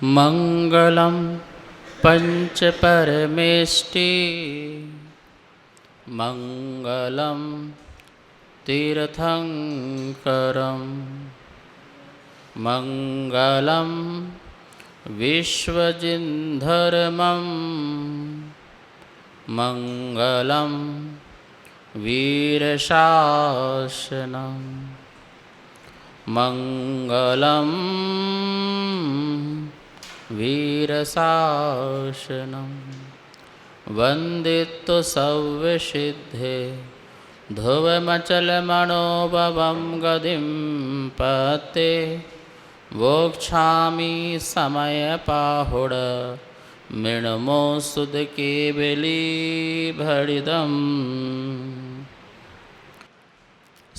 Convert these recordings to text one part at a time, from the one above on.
मंगलम पंचपरमेष्टि मंगलम तीर्थंकरम मंगलम विश्वजिन्धर्मं मंगलम वीरशासनं मंगलम वीरशासनं वन्दितो सव्यसिद्धे ध्रुवमचलमणोभवं गतिं पते वोक्षामि समयपाहुड मृण्मो सुध केवली भरिदम।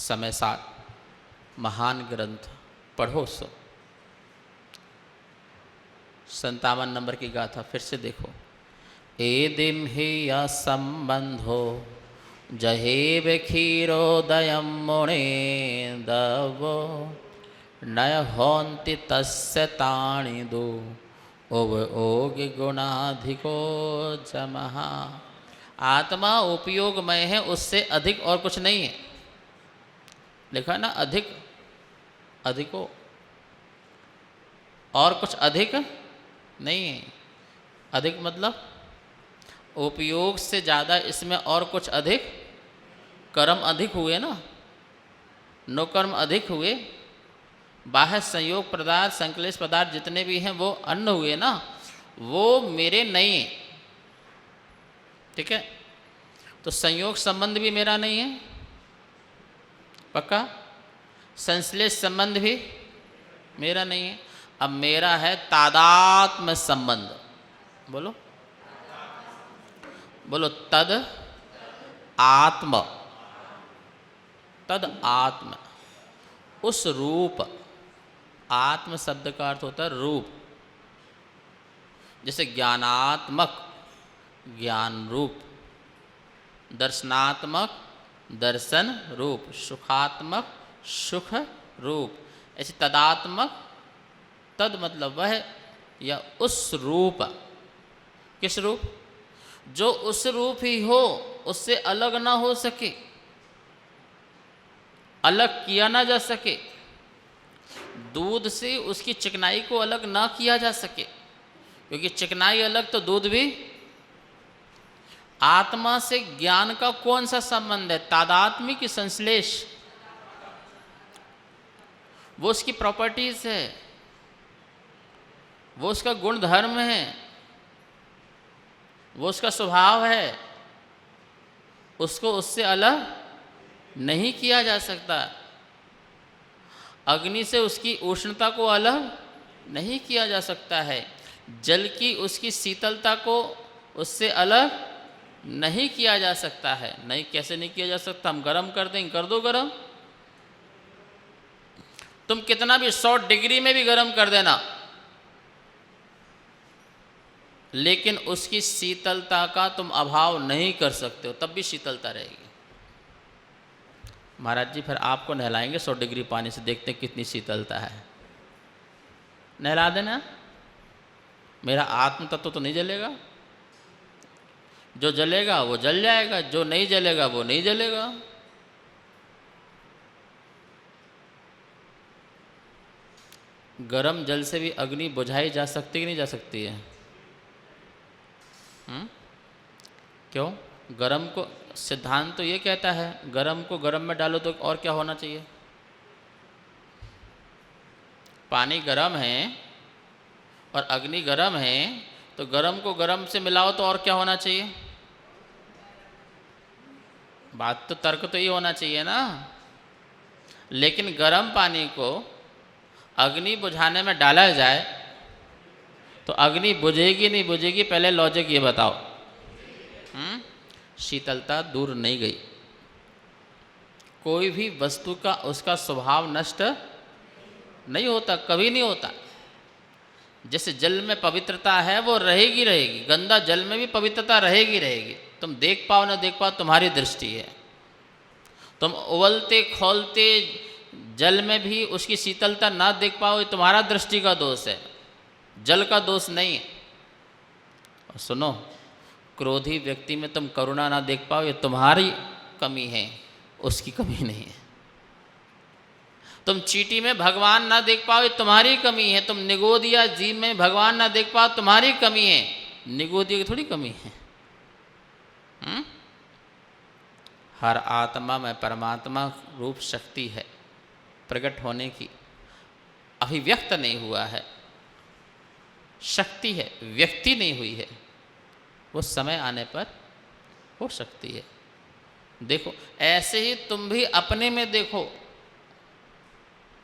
समय साथ महान ग्रंथ पढ़ो सो। 57 नंबर की गाथा फिर से देखो। एदिम ही या संबंधो जहेब क्षीरोदयं मुने दवो नय होन्ति तस्य तानि दो ओव ओग गुणाधिको जमहा। आत्मा उपयोगमय है, उससे अधिक और कुछ नहीं है। लिखा ना अधिक अधिको, और कुछ अधिक नहीं है। अधिक मतलब उपयोग से ज़्यादा, इसमें और कुछ अधिक कर्म अधिक हुए ना, नो कर्म अधिक हुए। बाह्य संयोग पदार्थ संश्लेष पदार्थ जितने भी हैं वो अन्न हुए ना, वो मेरे नहीं है। ठीक है, तो संयोग संबंध भी मेरा नहीं है पक्का, संश्लेष संबंध भी मेरा नहीं है। अब मेरा है तादात्म्य संबंध। बोलो बोलो, तद आत्म, तद आत्म, उस रूप। आत्म शब्द का अर्थ होता है रूप। जैसे ज्ञानात्मक ज्ञान रूप, दर्शनात्मक दर्शन रूप, सुखात्मक सुख रूप। ऐसे तदात्मक, तद मतलब वह या उस रूप। किस रूप? जो उस रूप ही हो, उससे अलग ना हो सके, अलग किया ना जा सके। दूध से उसकी चिकनाई को अलग ना किया जा सके, क्योंकि चिकनाई अलग तो दूध भी। आत्मा से ज्ञान का कौन सा संबंध है? तादात्म्य संश्लेष। वो उसकी प्रॉपर्टीज है, वो उसका गुण धर्म है, वो उसका स्वभाव है। उसको उससे अलग नहीं किया जा सकता। अग्नि से उसकी उष्णता को अलग नहीं किया जा सकता है। जल की उसकी शीतलता को उससे अलग नहीं किया जा सकता है। नहीं, कैसे नहीं किया जा सकता? हम गर्म कर देंगे, कर दो गर्म। तुम कितना भी 100 डिग्री में भी गर्म कर देना, लेकिन उसकी शीतलता का तुम अभाव नहीं कर सकते हो, तब भी शीतलता रहेगी। महाराज जी फिर आपको नहलाएंगे 100 डिग्री पानी से, देखते हैं कितनी शीतलता है। नहला देना, मेरा आत्म तत्व तो नहीं जलेगा। जो जलेगा वो जल जाएगा, जो नहीं जलेगा वो नहीं जलेगा। गरम जल से भी अग्नि बुझाई जा सकती कि नहीं जा सकती है? क्यों? गरम को, सिद्धांत तो ये कहता है गरम को गरम में डालो तो और क्या होना चाहिए? पानी गरम है और अग्नि गरम है, तो गरम को गरम से मिलाओ तो और क्या होना चाहिए? बात तो तर्क तो ये होना चाहिए ना। लेकिन गरम पानी को अग्नि बुझाने में डाला जाए तो अग्नि बुझेगी नहीं बुझेगी? पहले लॉजिक ये बताओ। शीतलता दूर नहीं गई। कोई भी वस्तु का उसका स्वभाव नष्ट नहीं होता, कभी नहीं होता। जैसे जल में पवित्रता है वो रहेगी रहेगी, गंदा जल में भी पवित्रता रहेगी रहेगी। तुम देख पाओ ना देख पाओ, तुम्हारी दृष्टि है। तुम उबलते खौलते जल में भी उसकी शीतलता ना देख पाओ, ये तुम्हारा दृष्टि का दोष है। जल का दोष नहीं है। और सुनो, क्रोधी व्यक्ति में तुम करुणा ना देख पाओ, ये तुम्हारी कमी है, उसकी कमी नहीं है। तुम चींटी में भगवान ना देख पाओ, ये तुम्हारी कमी है। तुम निगोदिया जीव में भगवान ना देख पाओ, तुम्हारी कमी है, निगोदिया की थोड़ी कमी है। हर आत्मा में परमात्मा रूप शक्ति है प्रकट होने की, अभिव्यक्त नहीं हुआ है, शक्ति है, व्यक्ति नहीं हुई है, वो समय आने पर हो सकती है। देखो, ऐसे ही तुम भी अपने में देखो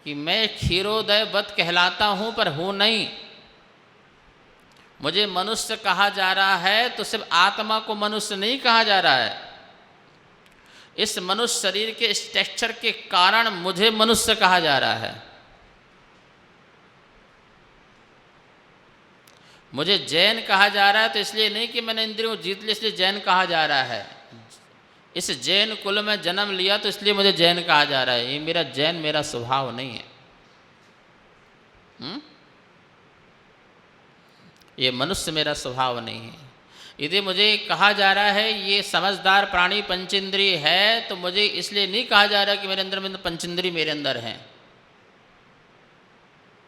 कि मैं क्षीरोदयवत कहलाता हूं पर हूं नहीं। मुझे मनुष्य कहा जा रहा है तो सिर्फ आत्मा को मनुष्य नहीं कहा जा रहा है, इस मनुष्य शरीर के स्ट्रक्चर के कारण मुझे मनुष्य कहा जा रहा है। मुझे जैन कहा जा रहा है तो इसलिए नहीं कि मैंने इंद्रियों को जीत लिया इसलिए जैन कहा जा रहा है। इस जैन कुल में जन्म लिया तो इसलिए मुझे जैन कहा जा रहा है। ये मेरा जैन मेरा स्वभाव नहीं है। ये मनुष्य मेरा स्वभाव नहीं है। यदि मुझे कहा जा रहा है ये समझदार प्राणी पंचेंद्रिय है तो मुझे इसलिए नहीं कहा जा रहा कि मेरे अंदर में पंचेंद्रिय मेरे अंदर हैं,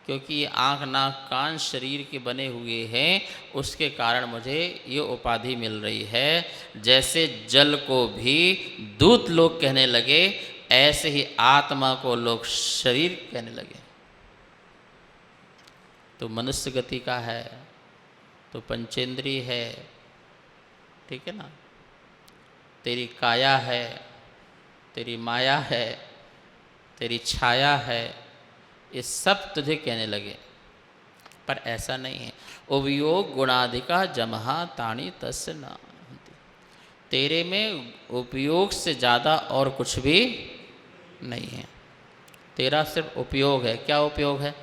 क्योंकि ये आँख नाक कान शरीर के बने हुए हैं, उसके कारण मुझे ये उपाधि मिल रही है। जैसे जल को भी दूत लोग कहने लगे, ऐसे ही आत्मा को लोग शरीर कहने लगे। तो मनुष्य गति का है तो पंचेंद्रिय है, ठीक है ना। तेरी काया है, तेरी माया है, तेरी छाया है, ये सब तुझे कहने लगे, पर ऐसा नहीं है। उपयोग गुणाधिका जमहा ताणी तस्य न। तेरे में उपयोग से ज़्यादा और कुछ भी नहीं है, तेरा सिर्फ उपयोग है। क्या उपयोग है?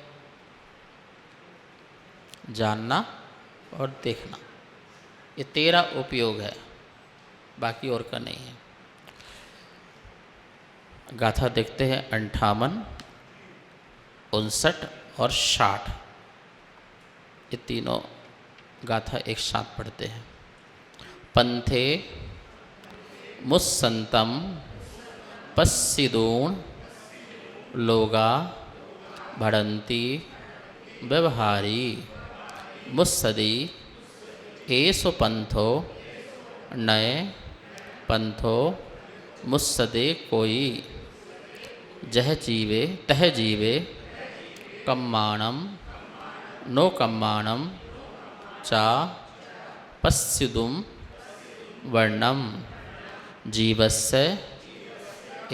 जानना और देखना, ये तेरा उपयोग है, बाकी और का नहीं है। गाथा देखते हैं 58, 59 और 60, ये तीनों गाथा एक साथ पढ़ते हैं। पंथे मुस्संतम पस्सिदून लोगा भड़ंती व्यवहारी मुस्सदी एसो पंथो नए पंथो मुस्सदे कोई जह जीवे तह जीवे कम्माणम नो कम्माणम चा पस्युदुम वर्णम जीवस्य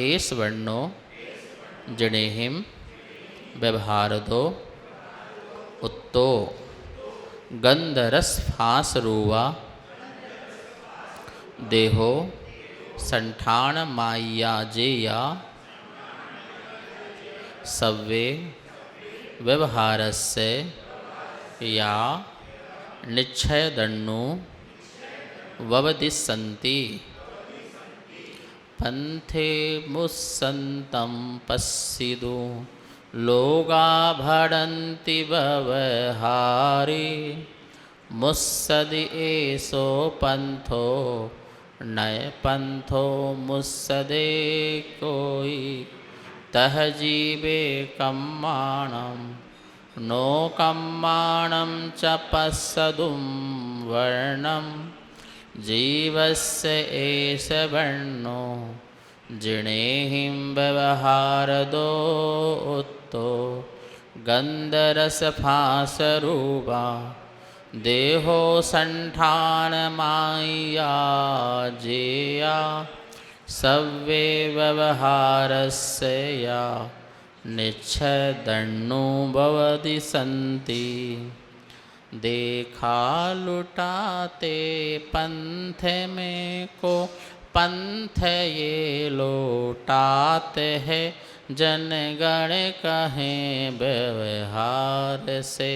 एस वर्णो जनेहिम व्यवहारदो उत्तो गंधरस फास रूवा देहो संठान माया जेया सव्वे व्यवहारस्य या निश्चय दन्नु ववदिस्सन्ति पंथे मुस्सन्तं पस्सिदु लोगा भड़न्ति व्यवहारे मुस्सदि एसो पंथो नय पंथो मुस्सदे कोई तह जीवे कम्माणम नो कम्माणम च पस्सदुम वर्णम जीवस्य एष वर्णो जिणेहिं व्यवहारदो उत्तो गंधरसफासरूपा देहो संठान माया जेया सव्वे व्यवहारस्य या निच्छदन्नु भवति सन्ति देखा लुटाते पंथ में को पंथ ये लौटाते हैं जनगण कहें व्यवहार से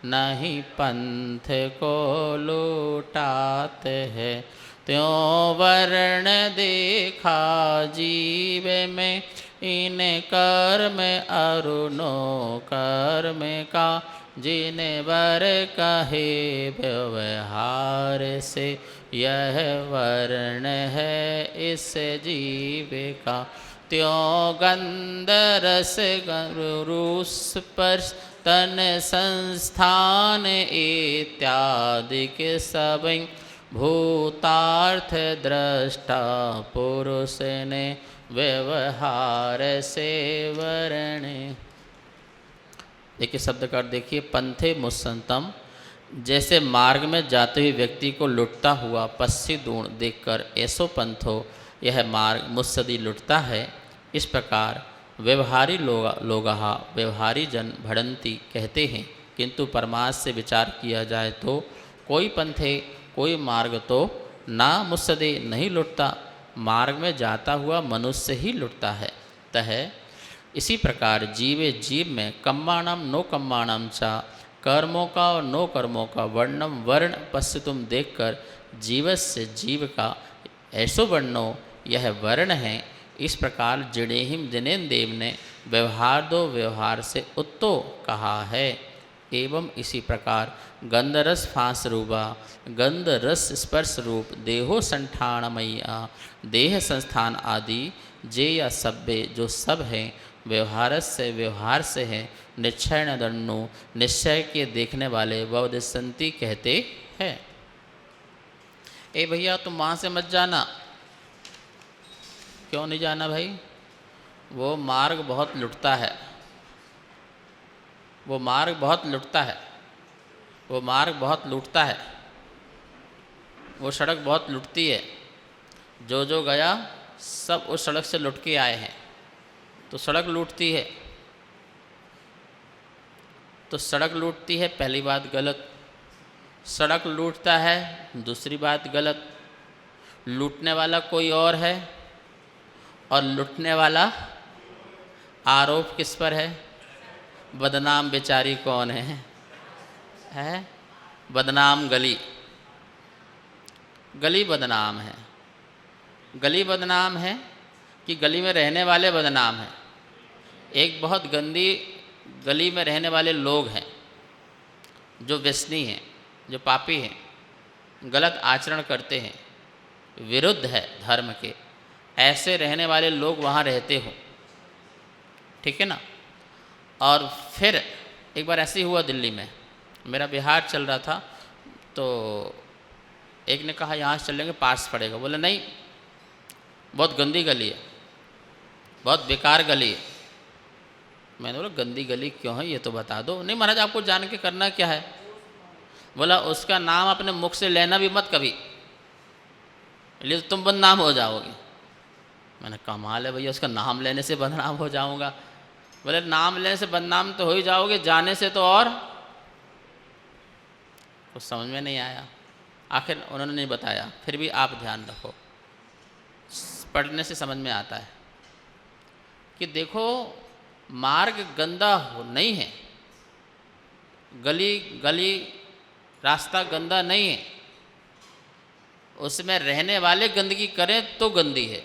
नहीं पंथ को लौटाते हैं त्यों वर्ण देखा जीव में इन कर्म अरुणो कर्म का जिने वर कहे व्यवहार से, यह वर्ण है इस जीव का। त्यों गंध रस रूस स्पर्श तन संस्थान इत्यादि के सब, भूतार्थ दृष्टा पुरुष ने व्यवहार से वर्णे। देखिए शब्द का देखिए, पंथे मुसंतम, जैसे मार्ग में जाते हुए व्यक्ति को लुटता हुआ पश्ची दूण देखकर ऐसो पंथो यह मार्ग मुत्सदी लुटता है, इस प्रकार व्यवहारी लोगहा व्यवहारी जन भड़ंती कहते हैं। किंतु परमार्थ से विचार किया जाए तो कोई पंथे कोई मार्ग तो ना मुत्सदी नहीं लुटता, मार्ग में जाता हुआ मनुष्य ही लुटता है। तह इसी प्रकार जीवे जीव में कम्माणम नो कम्माणम चा, कर्मों का और नो कर्मों का वर्णम वर्ण पश्चितुम देखकर जीव से जीव का ऐसो वर्णो यह वर्ण है। इस प्रकार जिणेहिम जिनेन देव ने व्यवहार दो व्यवहार से उत्तो कहा है। एवं इसी प्रकार गंधरस फांस रूपा गंध रस स्पर्श रूप देहो संठाणमय्या देह संस्थान आदि जे या सभ्य जो सब हैं व्यवहार से है। निश्चय न दंडो निश्चय के देखने वाले ववदिशंति कहते हैं। ए भैया तुम वहाँ से मत जाना। क्यों नहीं जाना भाई? वो मार्ग बहुत लुटता है, वो मार्ग बहुत लुटता है, वो मार्ग बहुत लूटता है, वो सड़क बहुत लुटती है। जो गया सब उस सड़क से लुट के आए हैं, तो सड़क लूटती है। तो सड़क लूटती है, पहली बात गलत। सड़क लूटता है, दूसरी बात गलत। लूटने वाला कोई और है और लूटने वाला आरोप किस पर है? बदनाम बेचारी कौन है? बदनाम गली। गली बदनाम है। गली बदनाम है कि गली में रहने वाले बदनाम हैं। एक बहुत गंदी गली में रहने वाले लोग हैं जो व्यसनी हैं, जो पापी हैं, गलत आचरण करते हैं, विरुद्ध है धर्म के, ऐसे रहने वाले लोग वहाँ रहते हो, ठीक है ना। और फिर एक बार ऐसे ही हुआ दिल्ली में, मेरा बिहार चल रहा था, तो एक ने कहा यहाँ से चलेंगे, पास पड़ेगा। बोले नहीं, बहुत गंदी गली है, बहुत बेकार गली है। मैंने बोला गंदी गली क्यों है ये तो बता दो। नहीं महाराज आपको जान के करना क्या है? बोला उसका नाम अपने मुख से लेना भी मत कभी, इसलिए तो तुम बदनाम हो जाओगे। मैंने कमाल है भैया, उसका नाम लेने से बदनाम हो जाऊंगा? बोले नाम लेने से बदनाम तो हो ही जाओगे, जाने से तो और। कुछ समझ में नहीं आया। आखिर उन्होंने नहीं बताया, फिर भी आप ध्यान रखो, पढ़ने से समझ में आता है कि देखो मार्ग गंदा नहीं है, गली रास्ता गंदा नहीं है, उसमें रहने वाले गंदगी करें तो गंदी है।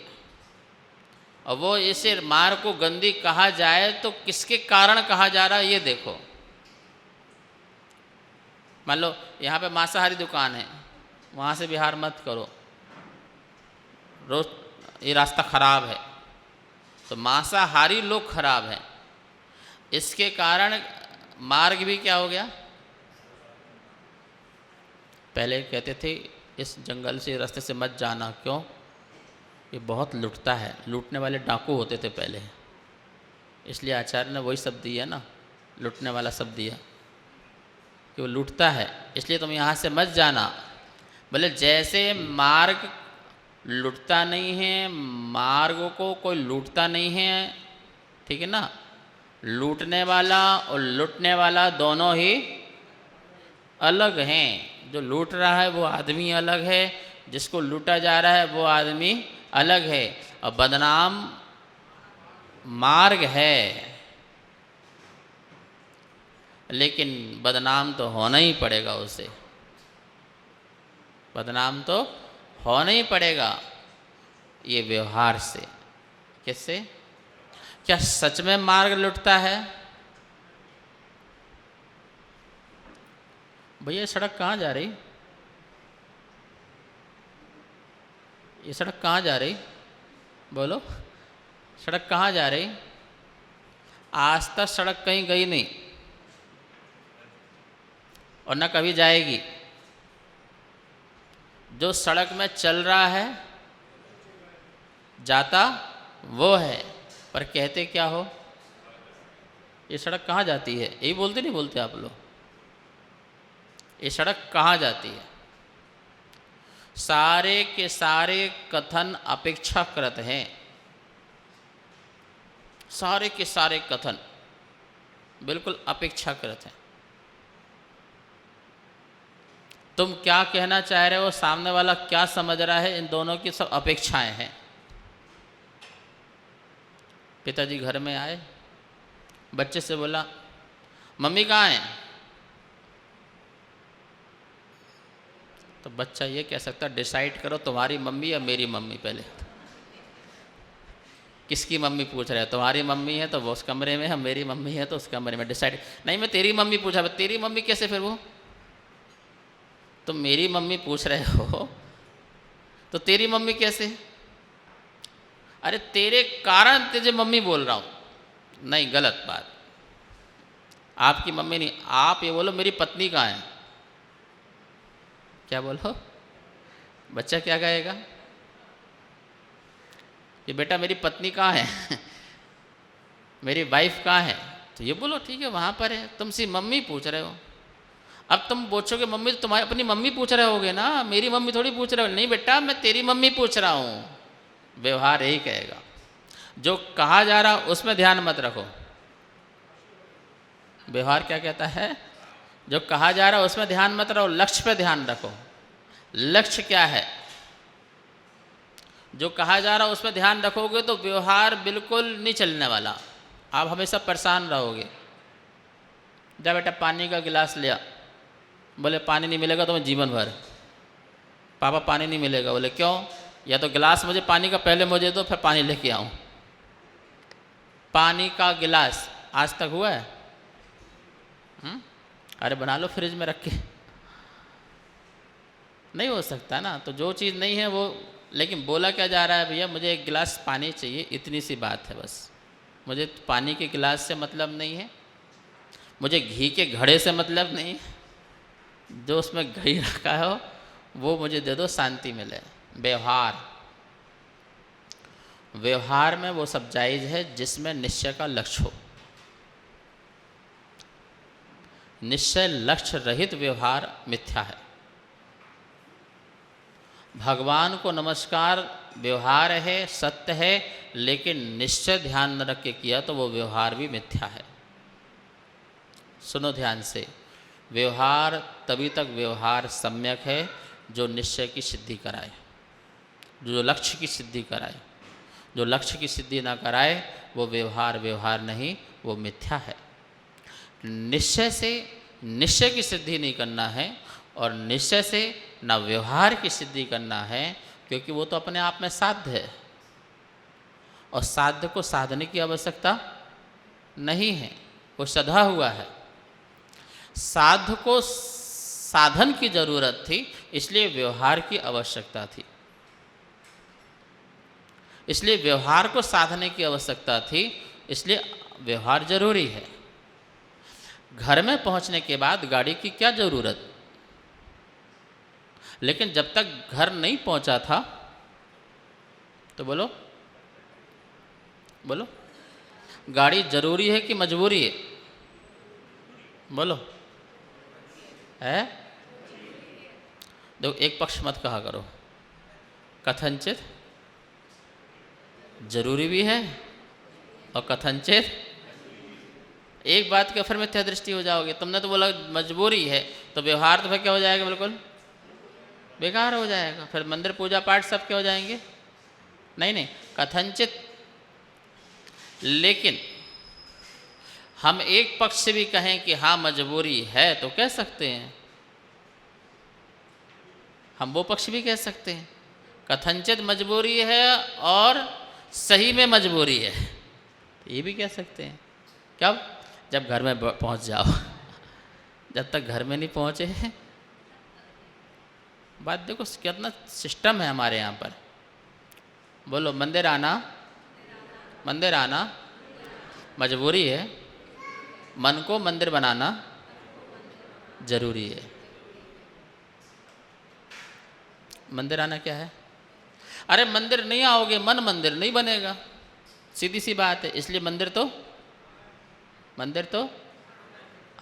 और वो इसे मार्ग को गंदी कहा जाए तो किसके कारण कहा जा रहा है ये देखो। मान लो यहाँ पे मांसाहारी दुकान है, वहाँ से बिहार मत करो, रोज ये रास्ता खराब है, तो मांसाहारी लोग खराब हैं, इसके कारण मार्ग भी क्या हो गया। पहले कहते थे इस जंगल से रास्ते से मत जाना, क्यों? ये बहुत लूटता है, लूटने वाले डाकू होते थे पहले, इसलिए आचार्य ने वही शब्द दिया ना, लूटने वाला शब्द दिया कि वो लूटता है, इसलिए तुम यहाँ से मत जाना। बोले जैसे मार्ग लूटता नहीं है, मार्ग को कोई लूटता नहीं है, ठीक है ना। लूटने वाला और लूटने वाला दोनों ही अलग हैं। जो लूट रहा है वो आदमी अलग है, जिसको लूटा जा रहा है वो आदमी अलग है। और बदनाम मार्ग है, लेकिन बदनाम तो होना ही पड़ेगा उसे, बदनाम तो होना ही पड़ेगा। ये व्यवहार से। किससे? क्या सच में मार्ग लुटता है? भैया ये सड़क कहाँ जा रही, ये सड़क कहाँ जा रही, बोलो सड़क कहाँ जा रही। आज तक सड़क कहीं गई नहीं और न कभी जाएगी। जो सड़क में चल रहा है जाता वो है, पर कहते क्या हो, ये सड़क कहाँ जाती है, यही बोलते नहीं बोलते आप लोग, ये सड़क कहाँ जाती है। सारे के सारे कथन अपेक्षाकृत हैं, सारे के सारे कथन बिल्कुल अपेक्षाकृत हैं। तुम क्या कहना चाह रहे हो, सामने वाला क्या समझ रहा है, इन दोनों की सब अपेक्षाएं हैं। पिताजी घर में आए, बच्चे से बोला मम्मी कहाँ है, तो बच्चा ये कह सकता डिसाइड करो तुम्हारी मम्मी या मेरी मम्मी, पहले किसकी मम्मी पूछ रहे हो, तुम्हारी मम्मी है तो वो उस कमरे में है, मेरी मम्मी है तो उस कमरे में। डिसाइड नहीं, मैं तेरी मम्मी पूछा। तेरी मम्मी कैसे, फिर वो तुम मेरी मम्मी पूछ रहे हो तो तेरी मम्मी कैसे, अरे तेरे कारण तुझे मम्मी बोल रहा हूँ। नहीं, गलत बात, आपकी मम्मी नहीं, आप ये बोलो मेरी पत्नी कहाँ है। क्या बोलो, बच्चा क्या कहेगा कि बेटा मेरी पत्नी कहाँ है मेरी वाइफ कहाँ है, तो ये बोलो ठीक है वहाँ पर है, तुमसे मम्मी पूछ रहे हो। अब तुम पूछोगे मम्मी, तो तुम्हारी अपनी मम्मी पूछ रहे होगे ना, मेरी मम्मी थोड़ी पूछ रहे हो। नहीं बेटा मैं तेरी मम्मी पूछ रहा हूँ, व्यवहार यही कहेगा। जो कहा जा रहा उसमें ध्यान मत रखो। व्यवहार क्या कहता है, जो कहा जा रहा है उसमें ध्यान मत रखो, लक्ष्य पे ध्यान रखो। लक्ष्य क्या है, जो कहा जा रहा है उसमें ध्यान रखोगे तो व्यवहार बिल्कुल नहीं चलने वाला, आप हमेशा परेशान रहोगे। जा बेटा पानी का गिलास लिया, बोले पानी नहीं मिलेगा तो मैं जीवन भर। पापा पानी नहीं मिलेगा, बोले क्यों, या तो गिलास मुझे पानी का पहले मुझे दो फिर पानी लेके आऊँ। पानी का गिलास आज तक हुआ है? अरे बना लो फ्रिज में रख के, नहीं हो सकता ना। तो जो चीज़ नहीं है वो, लेकिन बोला क्या जा रहा है, भैया मुझे एक गिलास पानी चाहिए, इतनी सी बात है बस। मुझे पानी के गिलास से मतलब नहीं है, मुझे घी के घड़े से मतलब नहीं है, जो उसमें घी रखा हो वो मुझे दे दो, शांति मिले। व्यवहार, व्यवहार में वो सब जायज़ है जिसमें निश्चय का लक्ष्य हो। निश्चय लक्ष्य रहित व्यवहार मिथ्या है। भगवान को नमस्कार व्यवहार है, सत्य है, लेकिन निश्चय ध्यान न रख के किया तो वो व्यवहार भी मिथ्या है। सुनो ध्यान से, व्यवहार तभी तक व्यवहार सम्यक है जो निश्चय की सिद्धि कराए, जो लक्ष्य की सिद्धि कराए। जो लक्ष्य की सिद्धि ना कराए वो व्यवहार व्यवहार नहीं, वो मिथ्या है। निश्चय से निश्चय की सिद्धि नहीं करना है और निश्चय से ना व्यवहार की सिद्धि करना है, क्योंकि वो तो अपने आप में साध्य है और साध्य को साधने की आवश्यकता नहीं है, वो सधा हुआ है। साध्य को साधन की जरूरत थी, इसलिए व्यवहार की आवश्यकता थी, इसलिए व्यवहार को साधने की आवश्यकता थी, इसलिए व्यवहार जरूरी है। घर में पहुंचने के बाद गाड़ी की क्या जरूरत, लेकिन जब तक घर नहीं पहुंचा था तो बोलो बोलो गाड़ी जरूरी है कि मजबूरी है, बोलो है। देखो एक पक्ष मत कहा करो, कथनचित जरूरी भी है और कथनचित, एक बात के फिर मिथ्या दृष्टि हो जाओगे। तुमने तो बोला मजबूरी है, तो व्यवहार तो फिर क्या हो जाएगा, बिल्कुल बेकार हो जाएगा। फिर मंदिर पूजा पाठ सब क्या हो जाएंगे, नहीं नहीं कथनचित। लेकिन हम एक पक्ष से भी कहें कि हाँ मजबूरी है तो कह सकते हैं, हम वो पक्ष भी कह सकते हैं कथनचित मजबूरी है और सही में मजबूरी है, ये भी कह सकते हैं। कब, जब घर में पहुंच जाओ जब तक घर में नहीं पहुँचे। बात देखो कितना सिस्टम है हमारे यहाँ पर। बोलो, मंदिर आना, मंदिर आना मजबूरी है, मन को मंदिर बनाना जरूरी है। मंदिर आना क्या है? अरे मंदिर नहीं आओगे, मन मंदिर नहीं बनेगा, सीधी सी बात है। इसलिए मंदिर तो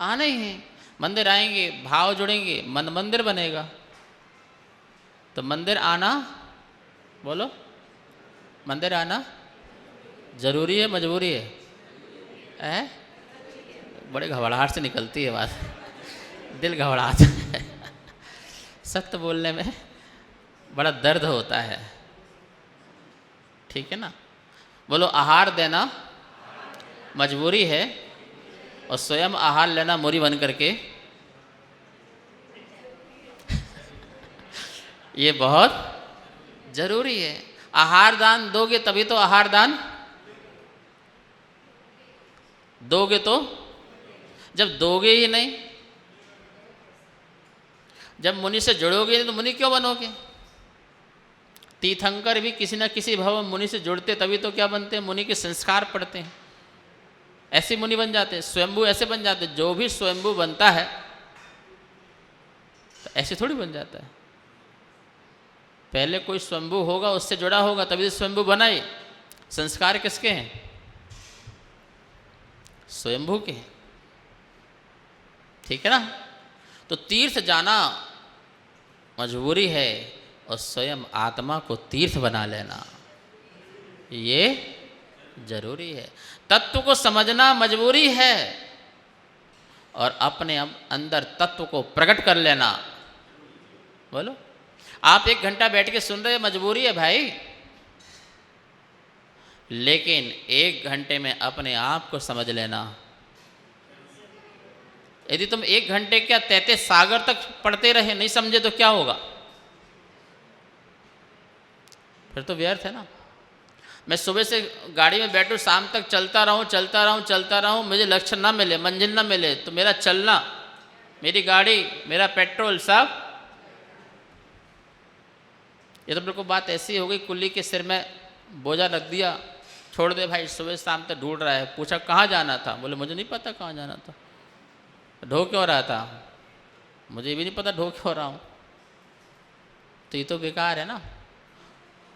आना ही है। मंदिर आएंगे, भाव जुड़ेंगे, मन मंदिर बनेगा। तो मंदिर आना, बोलो, मंदिर आना जरूरी है मजबूरी है? बड़े घबराहट से निकलती है बात, दिल घबराता है। सत्य बोलने में बड़ा दर्द होता है, ठीक है ना। बोलो, आहार देना मजबूरी है और स्वयं आहार लेना मुरी बन करके ये बहुत जरूरी है। आहार दान दोगे तभी तो आहार दान दोगे, तो जब दोगे ही नहीं, जब मुनि से जुड़ोगे नहीं तो मुनि क्यों बनोगे? तीर्थंकर भी किसी न किसी भाव मुनि से जुड़ते तभी तो क्या बनते हैं, मुनि के संस्कार पड़ते हैं, ऐसे मुनि बन जाते हैं। स्वयंभू ऐसे बन जाते हैं, जो भी स्वयंभू बनता है तो ऐसे थोड़ी बन जाता है। पहले कोई स्वयंभू होगा, उससे जुड़ा होगा तभी तो स्वयंभू बना ही। संस्कार किसके हैं? स्वयंभू के हैं, ठीक है ना। तो तीर्थ जाना मजबूरी है और स्वयं आत्मा को तीर्थ बना लेना ये जरूरी है। तत्व को समझना मजबूरी है और अपने अंदर तत्व को प्रकट कर लेना। बोलो, आप 1 घंटा बैठ के सुन रहे, मजबूरी है भाई, लेकिन 1 घंटे में अपने आप को समझ लेना। यदि तुम 1 घंटे क्या 33 सागर तक पढ़ते रहे, नहीं समझे तो क्या होगा? फिर तो व्यर्थ है ना। मैं सुबह से गाड़ी में बैठूं, शाम तक चलता रहूं, मुझे लक्ष्य ना मिले, मंजिल ना मिले, तो मेरा चलना, मेरी गाड़ी, मेरा पेट्रोल सब, ये तो बिल्कुल बात ऐसी हो गई, कुल्ली के सिर में बोझा रख दिया, छोड़ दे भाई, सुबह शाम तक ढूंढ रहा है। पूछा कहाँ जाना था? बोले मुझे नहीं पता कहाँ जाना था। ढो क्यों रहा था? मुझे भी नहीं पता ढो क्यों रहा हूँ। तो ये तो बेकार है ना।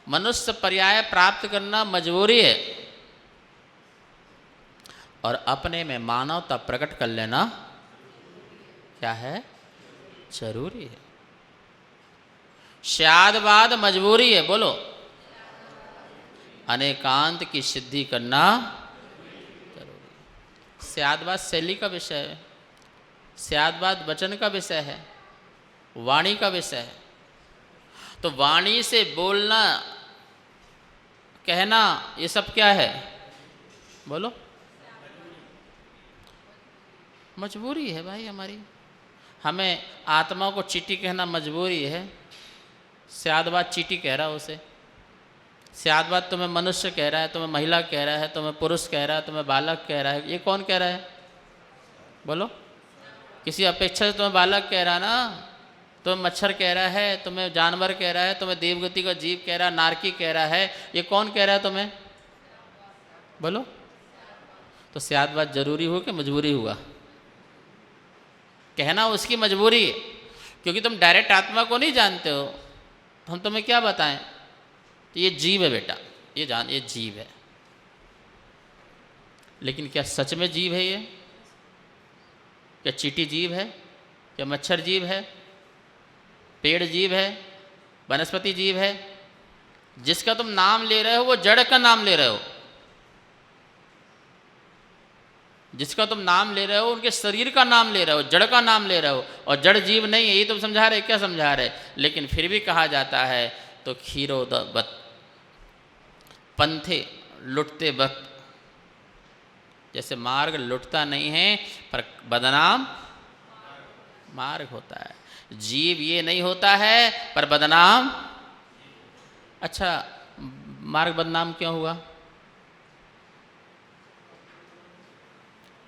मनुष्य पर्याय प्राप्त करना मजबूरी है और अपने में मानवता प्रकट कर लेना क्या है? जरूरी है। शादवाद मजबूरी है, बोलो, अनेकांत की सिद्धि करना जरूरी है। शादवाद शैली का विषय है, शादवाद वचन का विषय है, वाणी का विषय है। तो वाणी से बोलना, कहना, ये सब क्या है? बोलो, मजबूरी है भाई हमारी। हमें आत्मा को चीटी कहना मजबूरी है। शादवाद चीटी कह रहा है उसे। शादवाद तुम्हें मनुष्य कह रहा है, तुम्हें महिला कह रहा है, तुम्हें पुरुष कह रहा है, तुम्हें बालक कह रहा है। ये कौन कह रहा है? बोलो, किसी अपेक्षा से तुम्हें बालक कह रहा है ना, तुम्हें मच्छर कह रहा है, तुम्हें जानवर कह रहा है, तुम्हें देवगति का जीव कह रहा है, नारकी कह रहा है। ये कौन कह रहा है तुम्हें? बोलो। तो शादवाद जरूरी हो कि मजबूरी हुआ? कहना उसकी मजबूरी है, क्योंकि तुम डायरेक्ट आत्मा को नहीं जानते हो। हम तुम्हें क्या बताएं? तो ये जीव है बेटा, ये जान, ये जीव है। लेकिन क्या सच में जीव है ये? क्या चींटी जीव है? क्या मच्छर जीव है? पेड़ जीव है? वनस्पति जीव है? जिसका तुम नाम ले रहे हो वो जड़ का नाम ले रहे हो। जिसका तुम नाम ले रहे हो उनके शरीर का नाम ले रहे हो, जड़ का नाम ले रहे हो, और जड़ जीव नहीं है। ये तुम समझा रहे, क्या समझा रहे? लेकिन फिर भी कहा जाता है तो खीरोदवत पंथे लुटते वक्त, जैसे मार्ग लुटता नहीं है पर बदनाम मार्ग होता है। जीव ये नहीं होता है पर बदनाम। अच्छा, मार्ग बदनाम क्यों हुआ?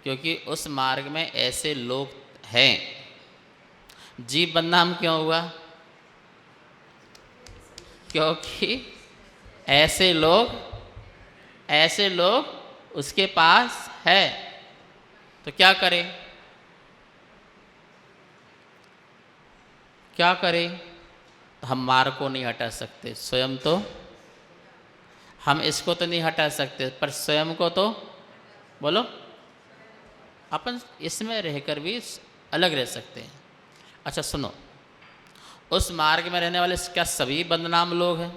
क्योंकि उस मार्ग में ऐसे लोग हैं जीव बदनाम क्यों हुआ? क्योंकि ऐसे लोग उसके पास है, तो क्या करे? हम मार्ग को नहीं हटा सकते, स्वयं तो हम इसको तो नहीं हटा सकते, पर स्वयं को तो बोलो अपन इसमें रहकर भी अलग रह सकते हैं। अच्छा सुनो, उस मार्ग में रहने वाले क्या सभी बदनाम लोग हैं?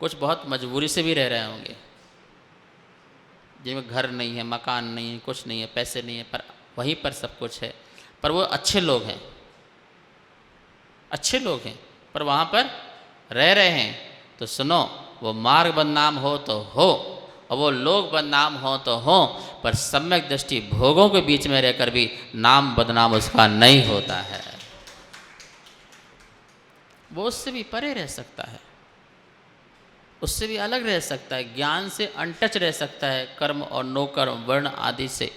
कुछ बहुत मजबूरी से भी रह रहे होंगे, जिनमें घर नहीं है, मकान नहीं है, कुछ नहीं है, पैसे नहीं है, पर वहीं पर सब कुछ है, पर वो अच्छे लोग हैं, पर वहाँ पर रह रहे हैं। तो सुनो, वो मार्ग बदनाम हो तो हो और वो लोग बदनाम हो तो हो, पर सम्यक दृष्टि भोगों के बीच में रहकर भी नाम बदनाम उसका नहीं होता है। वो उससे भी परे रह सकता है, उससे भी अलग रह सकता है, ज्ञान से अनटच रह सकता है, कर्म और नो कर्म, वर्ण आदि से।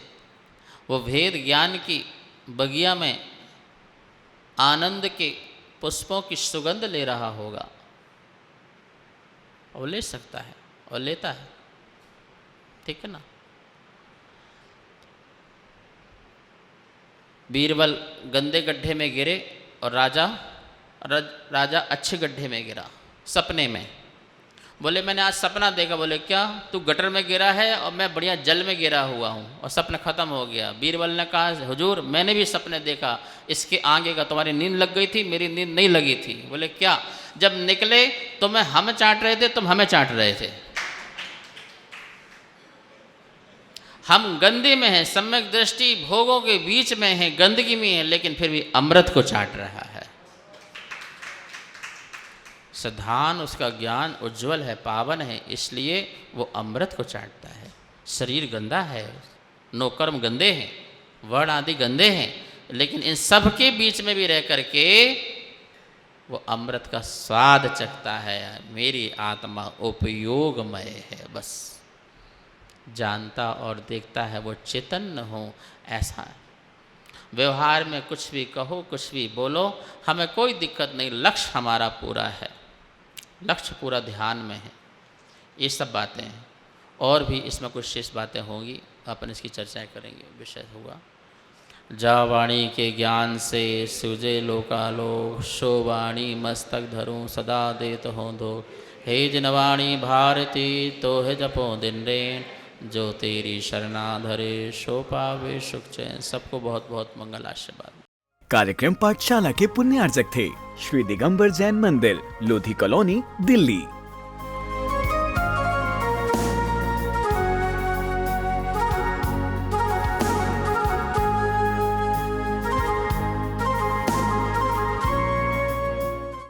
वो भेद ज्ञान की बगिया में आनंद के पुष्पों की सुगंध ले रहा होगा, और ले सकता है और लेता है, ठीक है ना। बीरबल गंदे गड्ढे में गिरे और राजा अच्छे गड्ढे में गिरा सपने में। बोले मैंने आज सपना देखा। बोले क्या? तू गटर में गिरा है और मैं बढ़िया जल में गिरा हुआ हूँ और सपना खत्म हो गया। बीरबल ने कहा हुजूर मैंने भी सपने देखा, इसके आगे का तुम्हारी नींद लग गई थी, मेरी नींद नहीं लगी थी। बोले क्या? जब निकले तो मैं हम चाट रहे थे, तुम हमें चाट रहे थे। हम गंदे में हैं, सम्यक दृष्टि भोगों के बीच में है, गंदगी में है, लेकिन फिर भी अमृत को चाट रहा है। सिद्धांत उसका ज्ञान उज्जवल है, पावन है, इसलिए वो अमृत को चाटता है। शरीर गंदा है, नो कर्म गंदे हैं, वर्ण आदि गंदे हैं, लेकिन इन सब के बीच में भी रह करके वो अमृत का स्वाद चखता है। मेरी आत्मा उपयोगमय है, बस जानता और देखता है वो चैतन्य हो, ऐसा है। व्यवहार में कुछ भी कहो, कुछ भी बोलो, हमें कोई दिक्कत नहीं, लक्ष्य हमारा पूरा है, लक्ष्य पूरा ध्यान में है। ये सब बातें हैं, और भी इसमें कुछ शेष बातें होंगी, अपन इसकी चर्चा करेंगे। विषय हुआ जा वाणी के ज्ञान से सुजे लोकालोक, शो वाणी मस्तक धरूं सदा देत हो दो। हे जिनवाणी भारती तो है जपो दिन रेण, जो तेरी शरणा धरे शो पावे सुख चैन। सबको बहुत बहुत मंगल आशीर्वाद। कार्यक्रम पाठशाला के पुण्यार्जक थे श्री दिगंबर जैन मंदिर, लोधी कॉलोनी, दिल्ली।